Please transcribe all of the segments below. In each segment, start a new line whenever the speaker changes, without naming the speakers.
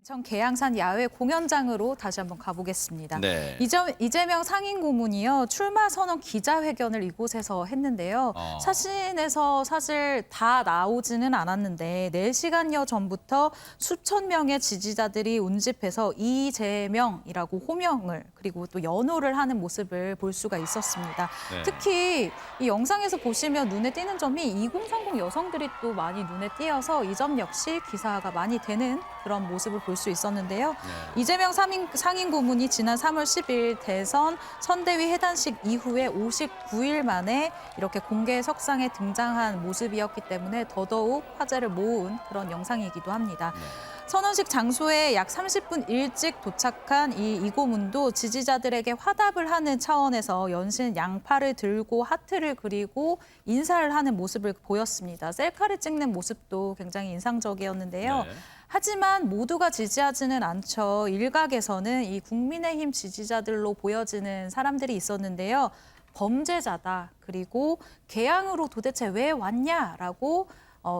천 계양산 야외 공연장으로 다시 한번 가보겠습니다.
네.
이재명 상임고문이요, 출마 선언 기자회견을 이곳에서 했는데요. 사진에서 사실 다 나오지는 않았는데 4시간여 전부터 수천 명의 지지자들이 운집해서 이재명이라고 호명을 그리고 또 연호를 하는 모습을 볼 수가 있었습니다.
네.
특히 이 영상에서 보시면 눈에 띄는 점이 2030 여성들이 또 많이 눈에 띄어서 이 점 역시 기사가 많이 되는 그런 모습을 볼 수 있었는데요.
네.
이재명 상임고문이 지난 3월 10일 대선 선대위 해단식 이후에 59일 만에 이렇게 공개 석상에 등장한 모습이었기 때문에 더더욱 화제를 모은 그런 영상이기도 합니다.
네.
선언식 장소에 약 30분 일찍 도착한 이 고문도 지지자들에게 화답을 하는 차원에서 연신 양팔을 들고 하트를 그리고 인사를 하는 모습을 보였습니다. 셀카를 찍는 모습도 굉장히 인상적이었는데요.
네.
하지만 모두가 지지하지는 않죠. 일각에서는 이 국민의힘 지지자들로 보여지는 사람들이 있었는데요. 범죄자다. 그리고 개항으로 도대체 왜 왔냐라고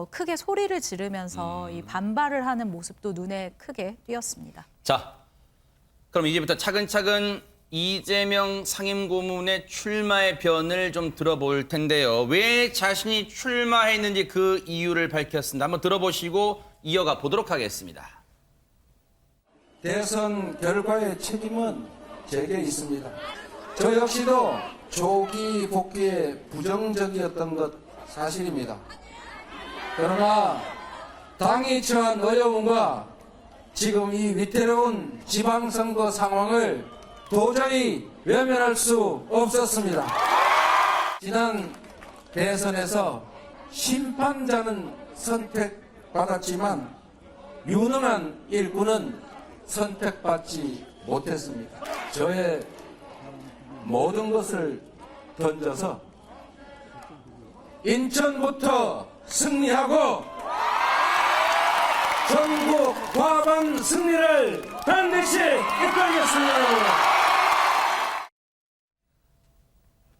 크게 소리를 지르면서 이 반발을 하는 모습도 눈에 크게 띄었습니다.
자, 그럼 이제부터 차근차근 이재명 상임고문의 출마의 변을 좀 들어볼 텐데요. 왜 자신이 출마했는지 그 이유를 밝혔습니다. 한번 들어보시고 이어가 보도록 하겠습니다.
대선 결과의 책임은 제게 있습니다. 저 역시도 조기 복귀에 부정적이었던 것 사실입니다. 그러나 당이 처한 어려움과 지금 이 위태로운 지방선거 상황을 도저히 외면할 수 없었습니다. 지난 대선에서 심판자는 선택받았지만 유능한 일꾼은 선택받지 못했습니다. 저의 모든 것을 던져서 인천부터 승리하고 전국 과반 승리를 반드시 이끌겠습니다.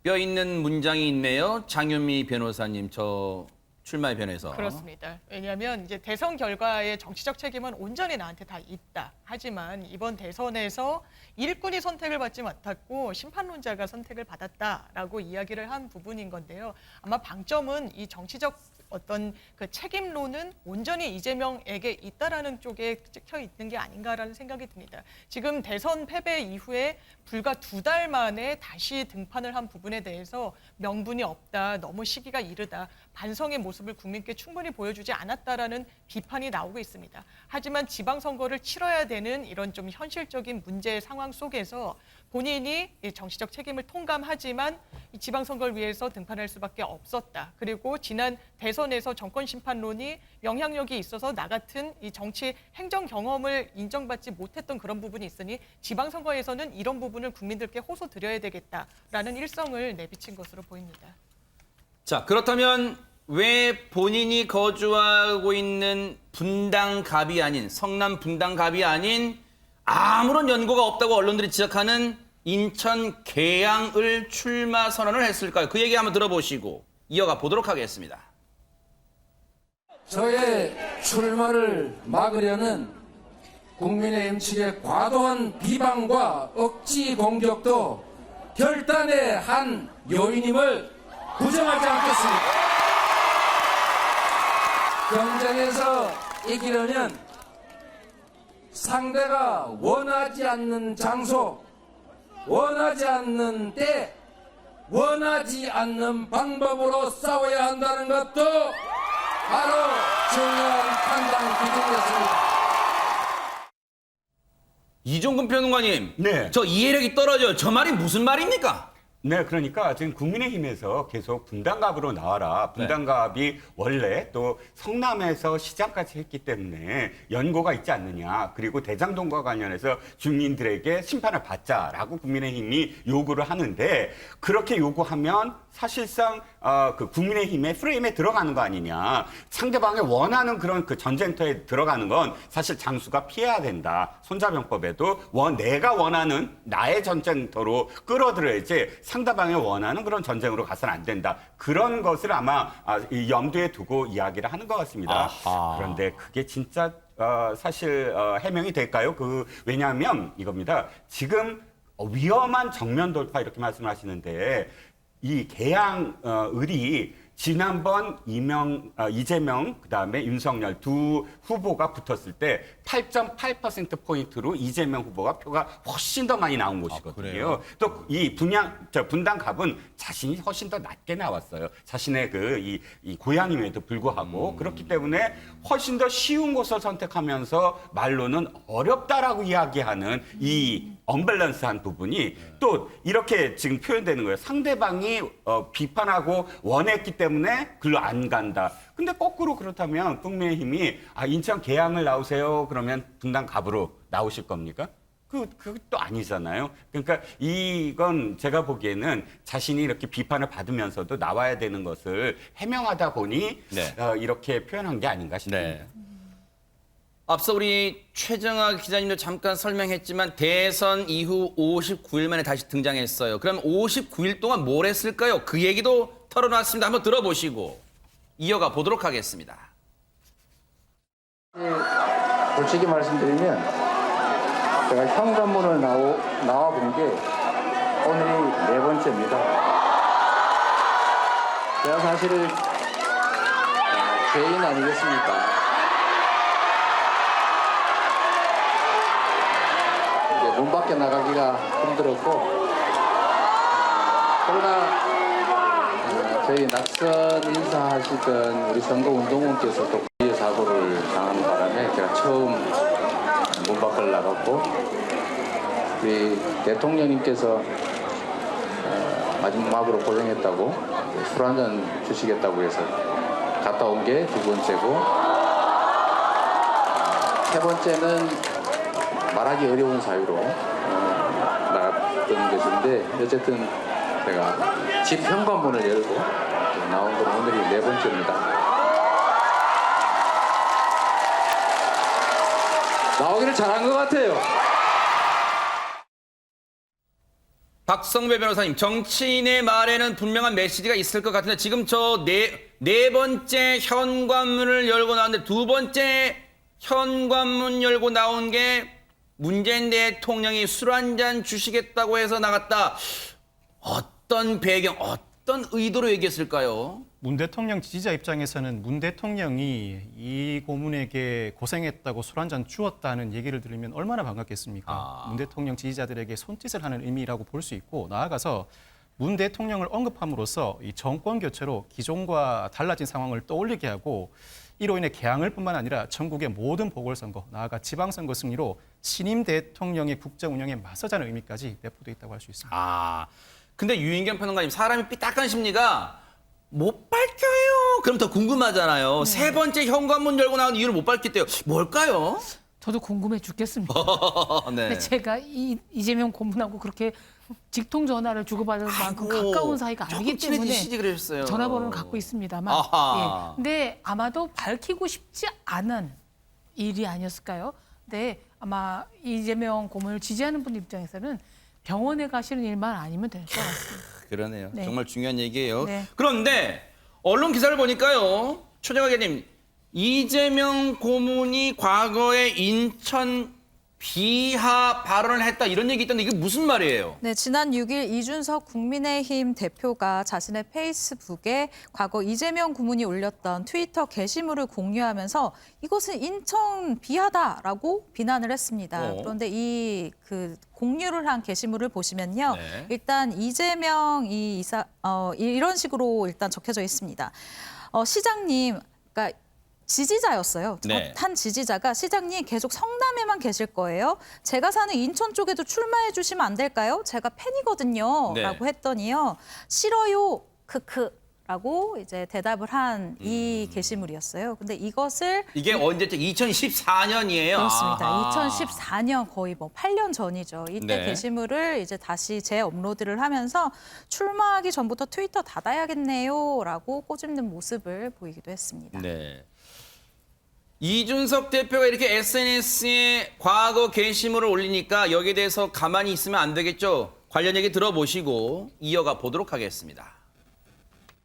뼈 있는 문장이 있네요. 장윤미 변호사님, 저 출마의 변에서.
그렇습니다. 왜냐하면 이제 대선 결과의 정치적 책임은 온전히 나한테 다 있다. 하지만 이번 대선에서 일꾼이 선택을 받지 못했고 심판론자가 선택을 받았다라고 이야기를 한 부분인 건데요. 아마 방점은 이 정치적 어떤 그 책임론은 온전히 이재명에게 있다라는 쪽에 찍혀 있는 게 아닌가라는 생각이 듭니다. 지금 대선 패배 이후에 불과 2달 만에 다시 등판을 한 부분에 대해서 명분이 없다, 너무 시기가 이르다, 반성의 모습을 국민께 충분히 보여주지 않았다라는 비판이 나오고 있습니다. 하지만 지방선거를 치러야 되는 이런 좀 현실적인 문제 상황 속에서 본인이 정치적 책임을 통감하지만 이 지방선거를 위해서 등판할 수밖에 없었다. 그리고 지난 대선에서 정권심판론이 영향력이 있어서 나 같은 이 정치 행정 경험을 인정받지 못했던 그런 부분이 있으니 지방선거에서는 이런 부분을 국민들께 호소드려야 되겠다라는 일성을 내비친 것으로 보입니다.
자, 그렇다면 왜 본인이 거주하고 있는 분당갑이 아닌, 성남 분당갑이 아닌 아무런 연고가 없다고 언론들이 지적하는 인천 계양을 출마 선언을 했을까요? 그 얘기 한번 들어보시고 이어가 보도록 하겠습니다.
저의 출마를 막으려는 국민의힘 측의 과도한 비방과 억지 공격도 결단의 한 요인임을 부정하지 않겠습니다. 경쟁에서 이기려면 상대가 원하지 않는 장소, 원하지 않는 때, 원하지 않는 방법으로 싸워야 한다는 것도 바로 중요한 판단 기준이었습니다.
이종근 평론가님,
네.
저 이해력이 떨어져요. 저 말이 무슨 말입니까?
네, 그러니까 지금 국민의힘에서 계속 분당갑으로 나와라. 분당갑이 원래 또 성남에서 시장까지 했기 때문에 연고가 있지 않느냐. 그리고 대장동과 관련해서 주민들에게 심판을 받자라고 국민의힘이 요구를 하는데 그렇게 요구하면 사실상 그 국민의힘의 프레임에 들어가는 거 아니냐. 상대방이 원하는 그런 그 전쟁터에 들어가는 건 사실 장수가 피해야 된다. 손자병법에도 내가 원하는 나의 전쟁터로 끌어들여야지 상대방이 원하는 그런 전쟁으로 가서는 안 된다. 그런 것을 아마 이 염두에 두고 이야기를 하는 것 같습니다.
아하.
그런데 그게 진짜 사실 해명이 될까요? 왜냐하면 이겁니다. 지금 위험한 정면 돌파 이렇게 말씀하시는데 이 개항을이 지난번 이재명 그다음에 윤석열 두 후보가 붙었을 때 8.8%포인트로 이재명 후보가 표가 훨씬 더 많이 나온 곳이거든요.
그래요?
또 이 분당갑은 자신이 훨씬 더 낮게 나왔어요. 자신의 이 고향임에도 불구하고 그렇기 때문에 훨씬 더 쉬운 곳을 선택하면서 말로는 어렵다라고 이야기하는 이 언밸런스한 부분이 또 이렇게 지금 표현되는 거예요. 상대방이 비판하고 원했기 때문에 글로 안 간다. 근데 거꾸로 그렇다면 국민의힘이 인천 계양을 나오세요. 그러면 분당갑으로 나오실 겁니까? 그것도 아니잖아요. 그러니까 이건 제가 보기에는 자신이 이렇게 비판을 받으면서도 나와야 되는 것을 해명하다 보니
네.
이렇게 표현한 게 아닌가 싶습니다.
네. 앞서 우리 최정아 기자님도 잠깐 설명했지만 대선 이후 59일 만에 다시 등장했어요. 그럼 59일 동안 뭘 했을까요? 그 얘기도 털어놨습니다. 한번 들어보시고 이어가 보도록 하겠습니다.
솔직히 말씀드리면 제가 현관문을 나와 본 게 오늘이 4번째입니다. 제가 사실은 죄인 아니겠습니까? 이제 문 밖에 나가기가 힘들었고 그러나 저희 낙선 인사하시던 우리 선거운동원께서 또 피해 사고를 당한 바람에 제가 처음 문 밖을 나갔고 우리 대통령님께서 마지막으로 고생했다고 술 한잔 주시겠다고 해서 갔다 온 게 2번째고 3번째는 말하기 어려운 사유로 나갔던 것인데 어쨌든 제가 집 현관문을 열고 나온 건 오늘이 4번째입니다. 나오기를 잘한 것 같아요.
박성배 변호사님, 정치인의 말에는 분명한 메시지가 있을 것 같은데 지금 저 네 번째 현관문을 열고 나왔는데 2번째 현관문 열고 나온 게 문재인 대통령이 술 한잔 주시겠다고 해서 나갔다. 어떤 배경, 어떤 의도로 얘기했을까요?
문 대통령 지지자 입장에서는 문 대통령이 이 고문에게 고생했다고 술 한잔 주었다는 얘기를 들으면 얼마나 반갑겠습니까? 문 대통령 지지자들에게 손짓을 하는 의미라고 볼 수 있고 나아가서 문 대통령을 언급함으로써 이 정권 교체로 기존과 달라진 상황을 떠올리게 하고 이로 인해 개항을 뿐만 아니라 전국의 모든 보궐선거, 나아가 지방선거 승리로 신임 대통령의 국정 운영에 맞서자는 의미까지 내포되어 있다고 할 수 있습니다.
근데 유인경 평론가님, 사람이 삐딱한 심리가 못 밝혀요. 그럼 더 궁금하잖아요. 3번째 현관문 열고 나온 이유를 못 밝혔대요. 뭘까요?
저도 궁금해 죽겠습니다.
네.
근데 제가 이재명 고문하고 그렇게 직통 전화를 주고받을 만큼 가까운 사이가 아니기 때문에
친해지시지 그러셨어요.
전화번호를 갖고 있습니다만.
아하.
예. 근데 아마도 밝히고 싶지 않은 일이 아니었을까요? 근데 아마 이재명 고문을 지지하는 분 입장에서는 병원에 가시는 일만 아니면 될 것 같습니다.
그러네요.
네.
정말 중요한 얘기예요.
네.
그런데 언론 기사를 보니까요. 최정화 기자님, 이재명 고문이 과거에 인천 비하 발언을 했다 이런 얘기 있던데 이게 무슨 말이에요?
네, 지난 6일 이준석 국민의힘 대표가 자신의 페이스북에 과거 이재명 고문이 올렸던 트위터 게시물을 공유하면서 이것은 인천 비하다라고 비난을 했습니다. 그런데 그 공유를 한 게시물을 보시면요.
네.
일단 이재명 이런 식으로 일단 적혀져 있습니다. 시장님, 그러니까 지지자였어요.
네.
한 지지자가 시장님 계속 성남에만 계실 거예요. 제가 사는 인천 쪽에도 출마해 주시면 안 될까요? 제가 팬이거든요.
네.
라고 했더니요. 싫어요. 크크라고 이제 대답을 한 이 게시물이었어요. 근데 이것을
이게 언제죠? 2014년이에요.
그렇습니다. 2014년 거의 8년 전이죠. 이때
네.
게시물을 이제 다시 재업로드를 하면서 출마하기 전부터 트위터 닫아야겠네요라고 꼬집는 모습을 보이기도 했습니다.
네. 이준석 대표가 이렇게 SNS에 과거 게시물을 올리니까 여기에 대해서 가만히 있으면 안 되겠죠. 관련 얘기 들어보시고 이어가 보도록 하겠습니다.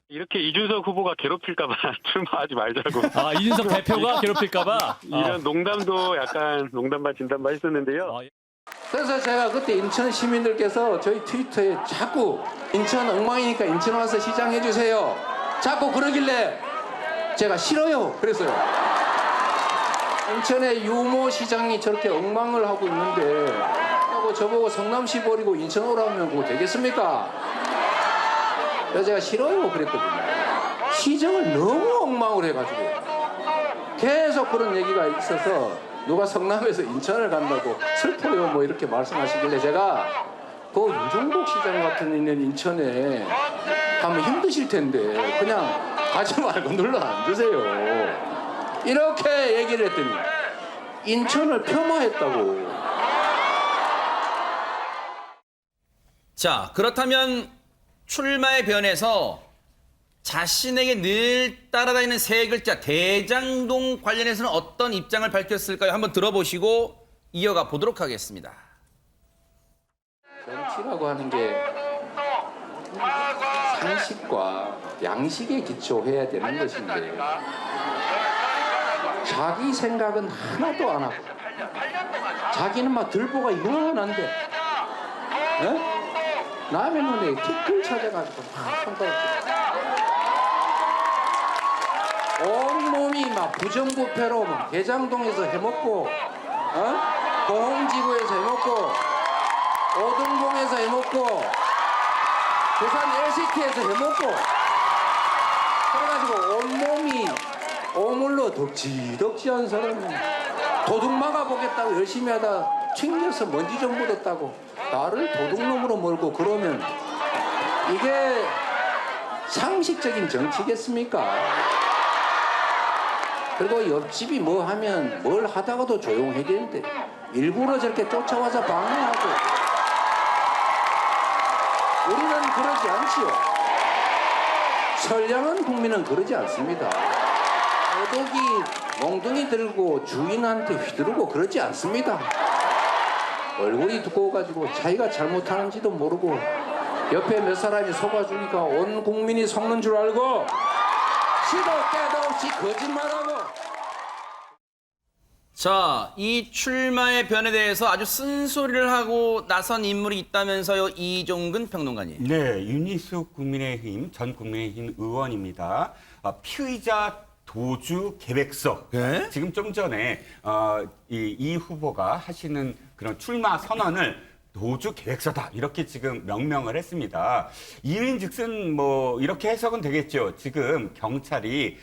이렇게 이준석 후보가 괴롭힐까봐 출마하지 말자고.
아, 이준석 대표가 괴롭힐까봐.
이런 농담도 약간 농담 반 진담 반 했었는데요.
그래서 제가 그때 인천 시민들께서 저희 트위터에 자꾸 인천 엉망이니까 인천 와서 시장 해주세요. 자꾸 그러길래 제가 싫어요. 그랬어요. 인천의 유모 시장이 저렇게 엉망을 하고 있는데 하고 저보고 성남시 버리고 인천 오라면 그거 되겠습니까? 그래서 제가 싫어요. 그랬거든요. 시정을 너무 엉망을 해가지고 계속 그런 얘기가 있어서 누가 성남에서 인천을 간다고 슬퍼요 뭐 이렇게 말씀하시길래 제가 그 유종복 시장 같은 있는 인천에 가면 힘드실 텐데 그냥 가지 말고 눌러 앉으세요. 이렇게 얘기를 했더니 인천을 폄하했다고.
자, 그렇다면 출마의 변에서 자신에게 늘 따라다니는 세 글자 대장동 관련해서는 어떤 입장을 밝혔을까요? 한번 들어보시고 이어가 보도록 하겠습니다.
정치라고 하는 게 상식과 양식에 기초해야 되는 것인데 자기 생각은 하나도 안 하고 자기는 막 들보가 이만한데 에? 남의 눈에 티끌 찾아가지고 막 손가락 온몸이 막 부정부패로 막 대장동에서 해먹고 고흥지구에서 해먹고 오등봉에서 해먹고 부산 LCT에서 해먹고 그래가지고 온몸이 오물로 덕지덕지한 사람이 도둑 막아보겠다고 열심히 하다 튕겨서 먼지 좀 묻었다고 나를 도둑놈으로 몰고 그러면 이게 상식적인 정치겠습니까? 그리고 옆집이 뭐 하면 뭘 하다가도 조용해야 되는데 일부러 저렇게 쫓아와서 방해하고 우리는 그러지 않지요. 선량한 국민은 그러지 않습니다. 도둑이 몽둥이 들고 주인한테 휘두르고 그러지 않습니다. 얼굴이 두꺼워가지고 자기가 잘못하는지도 모르고 옆에 몇 사람이 속아주니까 온 국민이 속는 줄 알고 시도 때도 없이 거짓말하고.
자, 이 출마의 변에 대해서 아주 쓴소리를 하고 나선 인물이 있다면서요, 이종근 평론가님.
네, 윤희숙 국민의힘 전 국민의힘 의원입니다. 피의자 도주 계획서.
네?
지금 좀 전에 이 후보가 하시는 그런 출마 선언을 도주 계획서다 이렇게 지금 명명을 했습니다. 이인즉슨 뭐 이렇게 해석은 되겠죠. 지금 경찰이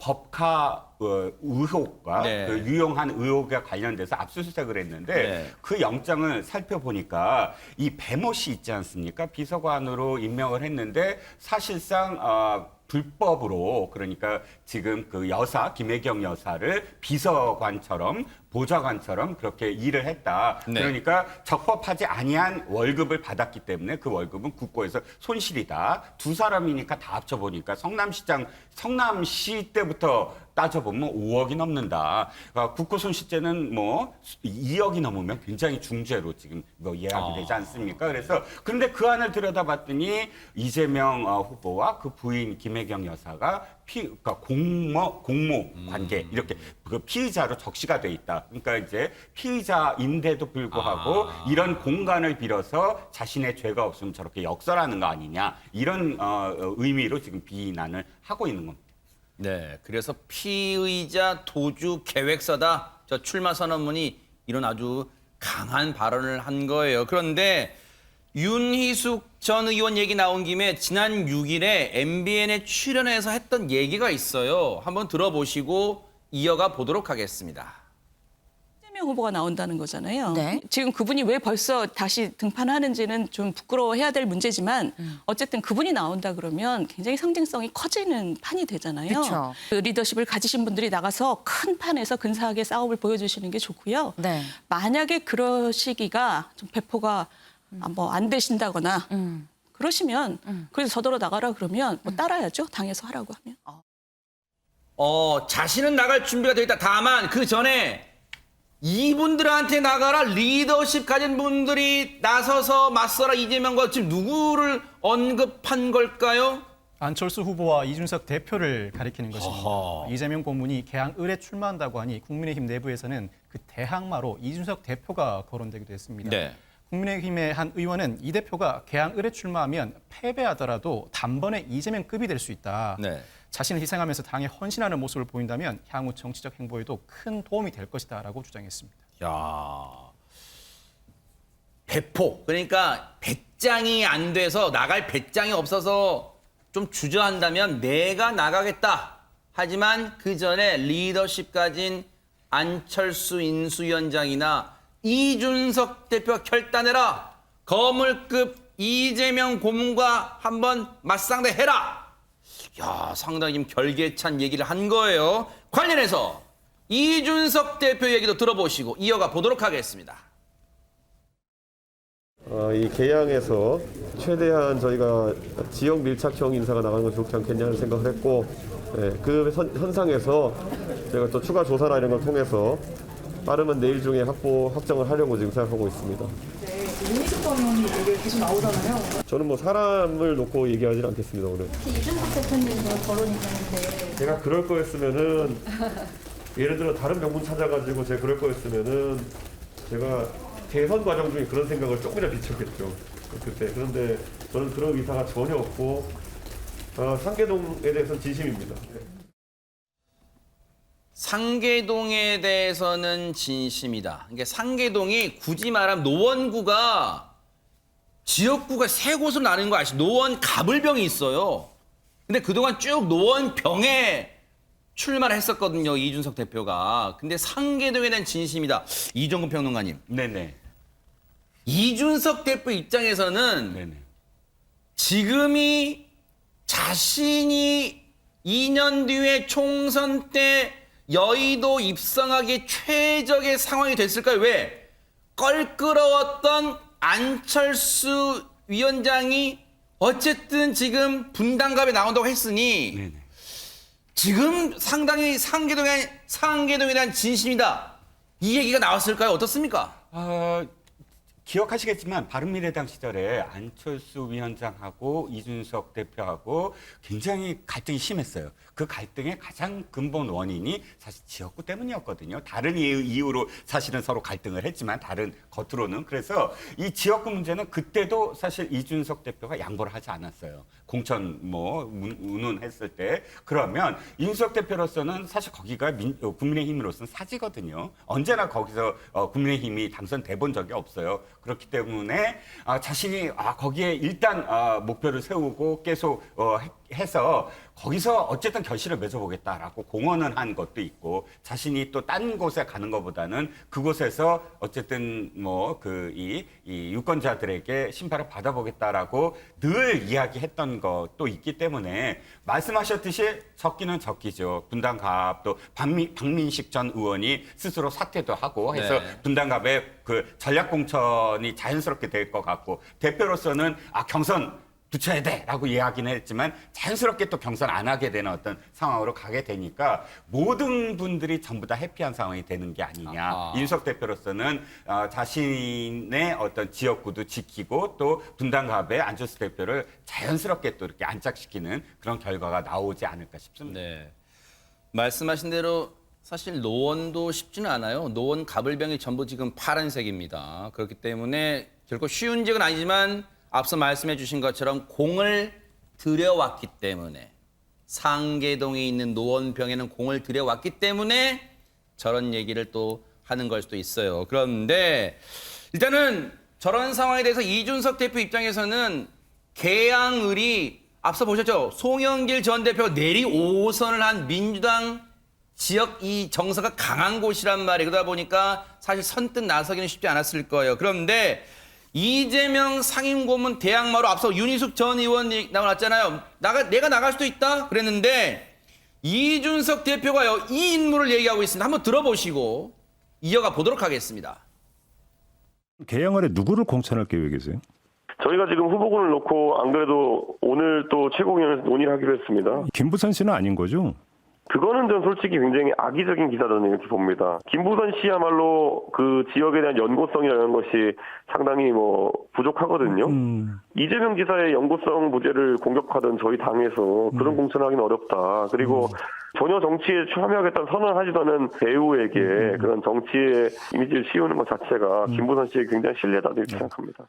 법카 의혹과
네.
그 유용한 의혹에 관련돼서 압수수색을 했는데
네.
그 영장을 살펴보니까 이 배모 씨 있지 않습니까? 비서관으로 임명을 했는데 사실상 불법으로 그러니까 지금 그 여사 김혜경 여사를 비서관처럼 보좌관처럼 그렇게 일을 했다.
네.
그러니까 적법하지 아니한 월급을 받았기 때문에 그 월급은 국고에서 손실이다. 두 사람이니까 다 합쳐보니까 성남시 때부터 따져보면 5억이 넘는다. 그러니까 국고 손실죄는 뭐 2억이 넘으면 굉장히 중죄로 지금 예약이 되지 않습니까? 그래서 그런데 그 안을 들여다봤더니 이재명 후보와 그 부인 김혜경 여사가 그러니까 공모 관계 이렇게 그 피의자로 적시가 돼 있다. 그러니까 이제 피의자인데도 불구하고 이런 공간을 빌어서 자신의 죄가 없으면 저렇게 역설하는 거 아니냐 이런 의미로 지금 비난을 하고 있는 겁니다.
네, 그래서 피의자 도주 계획서다. 저 출마 선언문이 이런 아주 강한 발언을 한 거예요. 그런데 윤희숙 전 의원 얘기 나온 김에 지난 6일에 MBN에 출연해서 했던 얘기가 있어요. 한번 들어보시고 이어가 보도록 하겠습니다.
이재명 후보가 나온다는 거잖아요.
네.
지금 그분이 왜 벌써 다시 등판하는지는 좀 부끄러워해야 될 문제지만 어쨌든 그분이 나온다 그러면 굉장히 상징성이 커지는 판이 되잖아요.
그쵸.
그 리더십을 가지신 분들이 나가서 큰 판에서 근사하게 싸움을 보여주시는 게 좋고요.
네.
만약에 그러시기가 좀 배포가 뭐 안 되신다거나 그러시면 그래서 저더러 나가라 그러면 뭐 따라야죠. 당에서 하라고 하면.
자신은 나갈 준비가 되어 있다. 다만 그 전에 이분들한테 나가라 리더십 가진 분들이 나서서 맞서라 이재명과 지금 누구를 언급한 걸까요?
안철수 후보와 이준석 대표를 가리키는 것입니다.
어허.
이재명 고문이 개항을에 출마한다고 하니 국민의힘 내부에서는 그 대항마로 이준석 대표가 거론되기도 했습니다.
네.
국민의힘의 한 의원은 이 대표가 개항을에 출마하면 패배하더라도 단번에 이재명급이 될 수 있다.
네.
자신을 희생하면서 당에 헌신하는 모습을 보인다면 향후 정치적 행보에도 큰 도움이 될 것이다라고 주장했습니다.
야, 배포. 그러니까 배짱이 안 돼서 나갈 배짱이 없어서 좀 주저한다면 내가 나가겠다. 하지만 그 전에 리더십 가진 안철수 인수위원장이나 이준석 대표가 결단해라. 거물급 이재명 고문과 한번 맞상대해라. 야, 상당히 좀 결계찬 얘기를 한 거예요. 관련해서 이준석 대표 얘기도 들어보시고 이어가 보도록 하겠습니다.
이 개항에서 최대한 저희가 지역 밀착형 인사가 나가는 건 좋지 않겠냐는 생각을 했고, 그 현상에서 저희가 또 추가 조사나 이런 걸 통해서 빠르면 내일 중에 확정을 하려고 지금 생각하고 있습니다.
윤희숙 전 의원이 얘기 계속 나오잖아요.
저는 뭐 사람을 놓고 얘기하지는 않겠습니다, 오늘.
이준석 대표님도 거론이 되는데.
제가 그럴 거였으면은 예를 들어 다른 명분 찾아가지고 제가 그럴 거였으면은 제가 대선 과정 중에 그런 생각을 조금이나 비쳤겠죠. 그때. 그런데 저는 그런 의사가 전혀 없고 상계동에 대해서는 진심입니다.
상계동에 대해서는 진심이다. 그러니까 상계동이 굳이 말하면 노원구가 지역구가 세 곳으로 나뉘는 거 아시죠? 노원 가불병이 있어요. 근데 그동안 쭉 노원병에 출마를 했었거든요. 이준석 대표가. 근데 상계동에 대한 진심이다. 이종근 평론가님.
네네.
이준석 대표 입장에서는
네네.
지금이 자신이 2년 뒤에 총선 때 여의도 입성하기 최적의 상황이 됐을까요? 왜? 껄끄러웠던 안철수 위원장이 어쨌든 지금 분당갑에 나온다고 했으니
네네.
지금 상당히 상계동에 대한 진심이다. 이 얘기가 나왔을까요? 어떻습니까?
기억하시겠지만 바른미래당 시절에 안철수 위원장하고 이준석 대표하고 굉장히 갈등이 심했어요. 그 갈등의 가장 근본 원인이 사실 지역구 때문이었거든요. 다른 이유로 사실은 서로 갈등을 했지만 다른 겉으로는. 그래서 이 지역구 문제는 그때도 사실 이준석 대표가 양보를 하지 않았어요. 공천 운운했을 때. 그러면 이준석 대표로서는 사실 거기가 국민의힘으로서는 사지거든요. 언제나 거기서 국민의힘이 당선돼 본 적이 없어요. 그렇기 때문에 자신이 거기에 일단 목표를 세우고 계속 해서 거기서 어쨌든 결실을 맺어보겠다라고 공언을 한 것도 있고, 자신이 또 딴 곳에 가는 것보다는 그곳에서 어쨌든 이 유권자들에게 심판을 받아보겠다라고 늘 이야기했던 것도 있기 때문에 말씀하셨듯이 적기는 적기죠. 분당갑 또 박민식 전 의원이 스스로 사퇴도 하고 해서
네.
분당갑의 그 전략 공천이 자연스럽게 될 것 같고, 대표로서는 경선 붙여야 돼라고 이야기는 했지만 자연스럽게 또 경선 안 하게 되는 어떤 상황으로 가게 되니까 모든 분들이 전부 다 해피한 상황이 되는 게 아니냐. 이준석 대표로서는 자신의 어떤 지역구도 지키고 또 분당갑에 안철수 대표를 자연스럽게 또 이렇게 안착시키는 그런 결과가 나오지 않을까 싶습니다.
네. 말씀하신 대로 사실 노원도 쉽지는 않아요. 노원 가불병이 전부 지금 파란색입니다. 그렇기 때문에 결코 쉬운 지역은 아니지만 앞서 말씀해 주신 것처럼 공을 들여왔기 때문에, 상계동에 있는 노원병에는 공을 들여왔기 때문에 저런 얘기를 또 하는 걸 수도 있어요. 그런데 일단은 저런 상황에 대해서 이준석 대표 입장에서는 개항을이 앞서 보셨죠? 송영길 전 대표가 내리 5선을 한 민주당 지역 이 정서가 강한 곳이란 말이에요. 그러다 보니까 사실 선뜻 나서기는 쉽지 않았을 거예요. 그런데 이재명 상임고문 대항마로 앞서 윤희숙 전 의원이 나왔잖아요. 내가 나갈 수도 있다 그랬는데 이준석 대표가요, 이 인물을 얘기하고 있습니다. 한번 들어보시고 이어가 보도록 하겠습니다.
개항을에 누구를 공천할 계획이세요?
저희가 지금 후보군을 놓고 안 그래도 오늘 또 최고위원회에서 논의를 하기로 했습니다.
김부선 씨는 아닌 거죠?
그거는 전 솔직히 굉장히 악의적인 기사라는 이렇게 봅니다. 김부선 씨야말로 그 지역에 대한 연고성이라는 것이 상당히 부족하거든요. 이재명 지사의 연고성 부재를 공격하던 저희 당에서 그런 공천하기는 어렵다. 그리고 전혀 정치에 참여하겠다는 선언하지도 않은 배우에게 그런 정치의 이미지를 씌우는 것 자체가 김부선 씨의 굉장히 신뢰다 이렇게 생각합니다.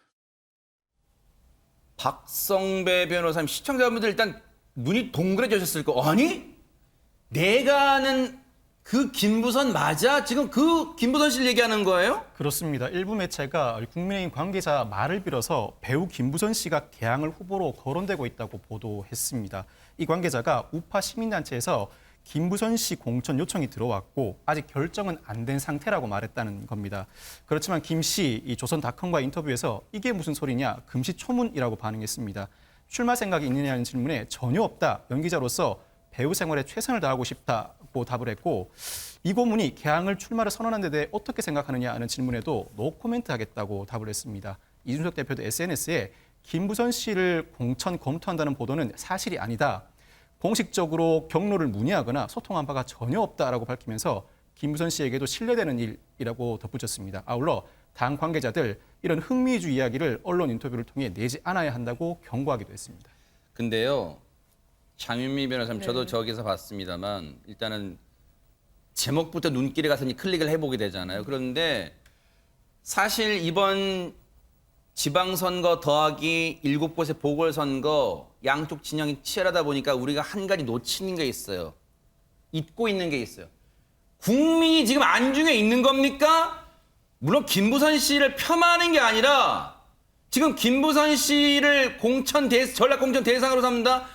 박성배 변호사님, 시청자분들 일단 눈이 동그래지셨을 거. 아니? 내가 아는 그 김부선 맞아? 지금 그 김부선 씨를 얘기하는 거예요?
그렇습니다. 일부 매체가 국민의힘 관계자 말을 빌어서 배우 김부선 씨가 개항을 후보로 거론되고 있다고 보도했습니다. 이 관계자가 우파 시민단체에서 김부선 씨 공천 요청이 들어왔고 아직 결정은 안 된 상태라고 말했다는 겁니다. 그렇지만 김 씨 이 조선닷컴과 인터뷰에서 이게 무슨 소리냐, 금시초문이라고 반응했습니다. 출마 생각이 있느냐는 질문에 전혀 없다. 연기자로서 배우 생활에 최선을 다하고 싶다고 답을 했고, 이 고문이 개항을 출마를 선언한 데 대해 어떻게 생각하느냐 하는 질문에도 노코멘트 하겠다고 답을 했습니다. 이준석 대표도 SNS에 김부선 씨를 공천 검토한다는 보도는 사실이 아니다. 공식적으로 경로를 문의하거나 소통한 바가 전혀 없다라고 밝히면서 김부선 씨에게도 신뢰되는 일이라고 덧붙였습니다. 아울러 당 관계자들 이런 흥미주의 이야기를 언론 인터뷰를 통해 내지 않아야 한다고 경고하기도 했습니다.
근데요, 장윤미 변호사님, 저도 저기서 봤습니다만 일단은 제목부터 눈길에 가서 클릭을 해보게 되잖아요. 그런데 사실 이번 지방선거 더하기 7곳의 보궐선거 양쪽 진영이 치열하다 보니까 우리가 한 가지 놓치는 게 있어요. 잊고 있는 게 있어요. 국민이 지금 안중에 있는 겁니까? 물론 김부선 씨를 폄하하는 게 아니라 지금 김부선 씨를 전략공천 대상으로 삼는다.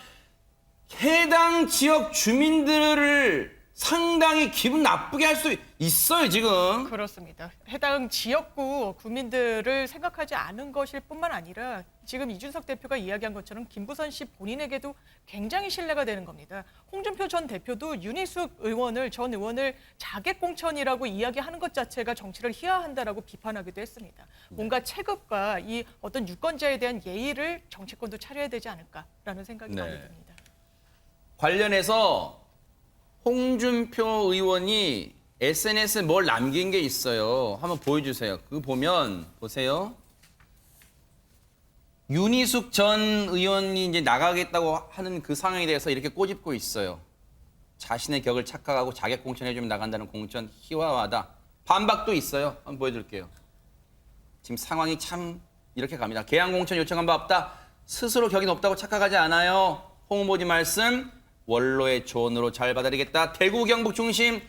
해당 지역 주민들을 상당히 기분 나쁘게 할 수 있어요, 지금.
그렇습니다. 해당 지역구 구민들을 생각하지 않은 것일 뿐만 아니라 지금 이준석 대표가 이야기한 것처럼 김부선 씨 본인에게도 굉장히 신뢰가 되는 겁니다. 홍준표 전 대표도 윤희숙 전 의원을 자객 공천이라고 이야기하는 것 자체가 정치를 희화한다라고 비판하기도 했습니다. 뭔가 체급과 이 어떤 유권자에 대한 예의를 정치권도 차려야 되지 않을까라는 생각이 많이 듭니다.
관련해서 홍준표 의원이 SNS에 뭘 남긴 게 있어요. 한번 보여주세요. 그거 보면 보세요. 윤희숙 전 의원이 이제 나가겠다고 하는 그 상황에 대해서 이렇게 꼬집고 있어요. 자신의 격을 착각하고 자객 공천해주면 나간다는 공천 희화화다. 반박도 있어요. 한번 보여드릴게요. 지금 상황이 참 이렇게 갑니다. 개항 공천 요청한 바 없다. 스스로 격이 높다고 착각하지 않아요. 홍 후보님 말씀. 원로의 조언으로 잘 받아들이겠다. 대구 경북 중심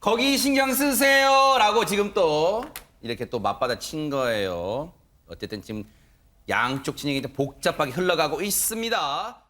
거기 신경 쓰세요 라고 지금 또 이렇게 또 맞받아 친 거예요. 어쨌든 지금 양쪽 진영이 복잡하게 흘러가고 있습니다.